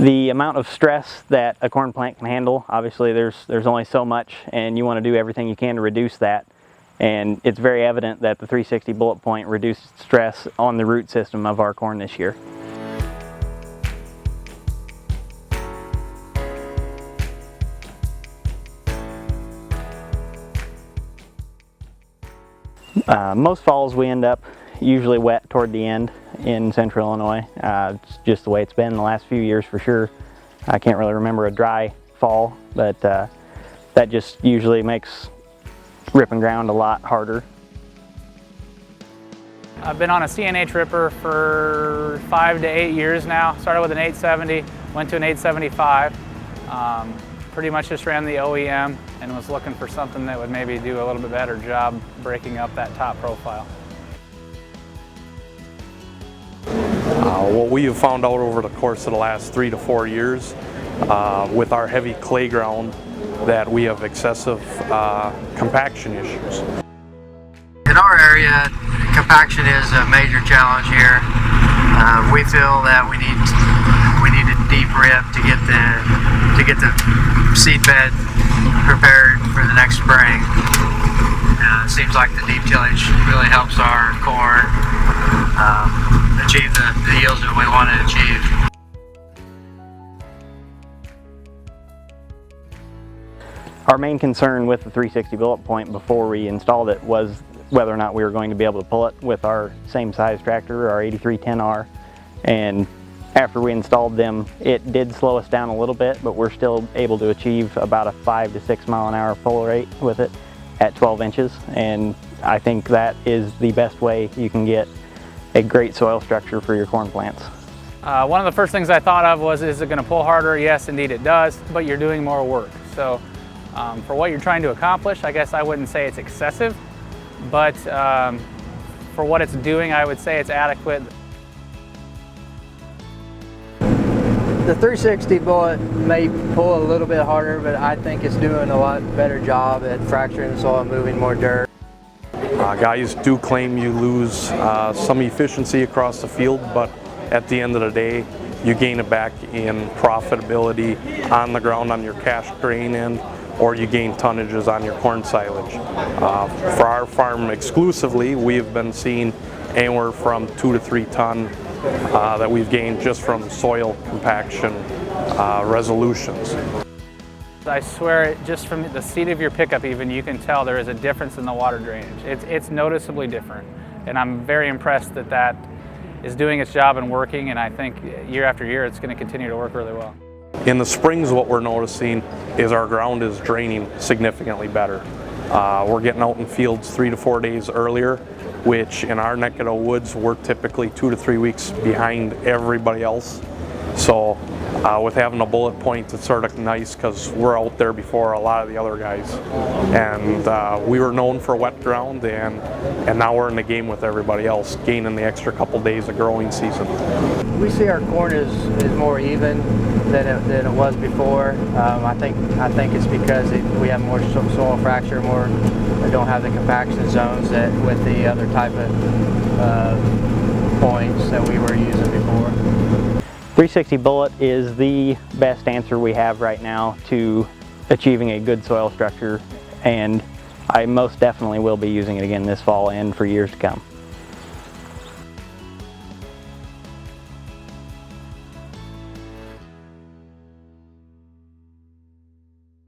The amount of stress that a corn plant can handle, obviously there's only so much, and you want to do everything you can to reduce that. And it's very evident that the 360 Bullet Point reduced stress on the root system of our corn this year. Most falls we end up usually wet toward the end in central Illinois. It's just the way it's been the last few years for sure. I can't really remember a dry fall, but that just usually makes ripping ground a lot harder. I've been on a CNH ripper for 5 to 8 years now. Started with an 870, went to an 875. Pretty much just ran the OEM and was looking for something that would maybe do a little bit better job breaking up that top profile. What we have found out over the course of the last 3 to 4 years with our heavy clay ground, that we have excessive compaction issues. In our area, compaction is a major challenge here. We feel that we need a deep rip to get the seed bed prepared for the next spring. It seems like the deep tillage really helps our corn achieve the yields that we want to achieve. Our main concern with the 360 Bullet Point before we installed it was whether or not we were going to be able to pull it with our same size tractor, our 8310R. And after we installed them, it did slow us down a little bit, but we're still able to achieve about a 5 to 6 mile an hour pull rate with it at 12 inches. And I think that is the best way you can get a great soil structure for your corn plants. One of the first things I thought of was, is it going to pull harder? Yes, indeed it does, but you're doing more work. So for what you're trying to accomplish, I guess I wouldn't say it's excessive, but for what it's doing, I would say it's adequate. The 360 Bullet may pull a little bit harder, but I think it's doing a lot better job at fracturing the soil and moving more dirt. Guys do claim you lose some efficiency across the field, but at the end of the day, you gain it back in profitability on the ground on your cash grain end, or you gain tonnages on your corn silage. For our farm exclusively, we've been seeing anywhere from 2 to 3 ton that we've gained just from soil compaction resolutions. I swear, just from the seat of your pickup even, you can tell there is a difference in the water drainage. It's noticeably different, and I'm very impressed that that is doing its job and working, and I think year after year it's going to continue to work really well. In the springs, what we're noticing is our ground is draining significantly better. We're getting out in fields 3 to 4 days earlier, which in our neck of the woods, we're typically 2 to 3 weeks behind everybody else. So with having a Bullet Point, it's sort of nice because we're out there before a lot of the other guys. And we were known for wet ground, and now we're in the game with everybody else, gaining the extra couple days of growing season. We see our corn is more even than it was before. I think it's because we have more soil fracture, we don't have the compaction zones that with the other type of points that we were using before. 360 Bullet is the best answer we have right now to achieving a good soil structure, and I most definitely will be using it again this fall and for years to come.